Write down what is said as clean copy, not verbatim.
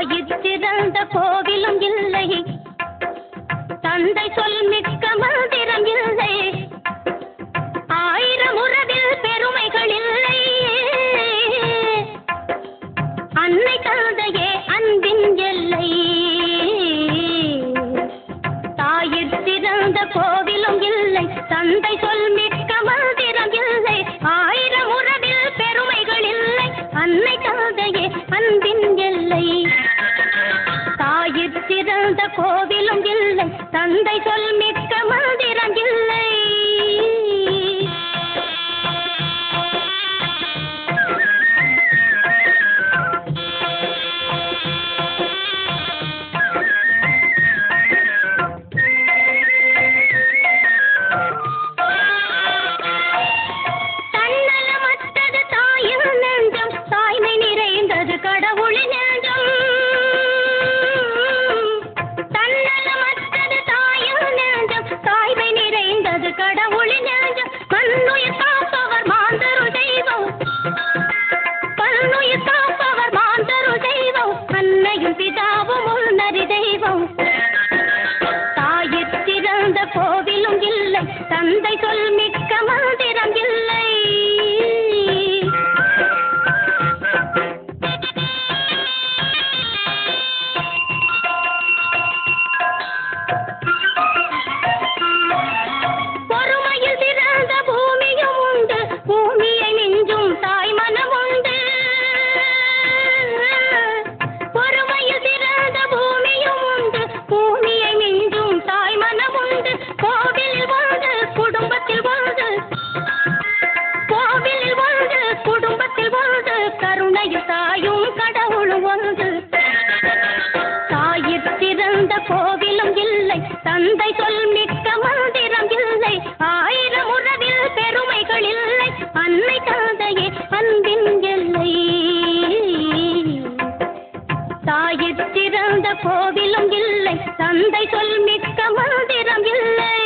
தாயிறந்த கோவிலும் இல்லை, தந்தை சொல் மிக்க மந்திரம் இல்லை, ஆயிரம் உறவில் பெருமைகள் இல்லை, அன்னை தந்தையே அன்பின் எல்லை. தாயிறந்த கோவிலும் இல்லை, தந்தை சொல் மிக்க மந்திரம் இல்லை, ஆயிரம் உறவில் பெருமைகள் இல்லை, அன்னை தந்தையே அன்பின் எல்லை. தாயிறந்த கோவிலும் இல்லை, தந்தை சொல் மிக்க மந்திரம் இல்லை. தன்னலமற்றது தாயின் நெஞ்சம், தாய்மை நிறைந்தது கடவுளின் நெஞ்சம். தன்னலமற்றது தாயின் நெஞ்சம், தாய்மை நிறைந்தது கடவுளின் நெஞ்சம். மண்ணுயிர் காப்பவர் மாந்தரு தெய்வம், பல்லுயிர் காப்பவர் மாந்தரு தெய்வம், அன்னையும் பிதாவும் உள்நறி தெய்வம். தாயிறந்த கோவிலும் இல்லை, தந்தை சொல் மிக்க மந்திரம் இல்லை. பொறுமையில் சிறந்த பூமியும் உண்டு, பூமியை மிஞ்சும் தாய் மனம் உண்டு. பொறுமையில் சிறந்த பூமியும் உண்டு, பூமியை மிஞ்சும் தாய் மனம் உண்டு. கோவிலில் ஒன்று குடும்பத்தில் ஒன்று, கோவிலில் ஒன்று குடும்பத்தில் ஒன்று, கருணையில் தாயும் கடவுளும் ஒன்று. தாயிறந்த கோவிலும் இல்லை, தந்தை சொல் மிக்க மந்திரம் இல்லை, ஆயிரம் உறவில் பெருமைகள் இல்லை, அன்னை தந்தையே அன்பின் எல்லை. தாயிறந்த கோவிலும் இல்லை, தந்தை சொல் மிக்க மந்திரம் இல்லை.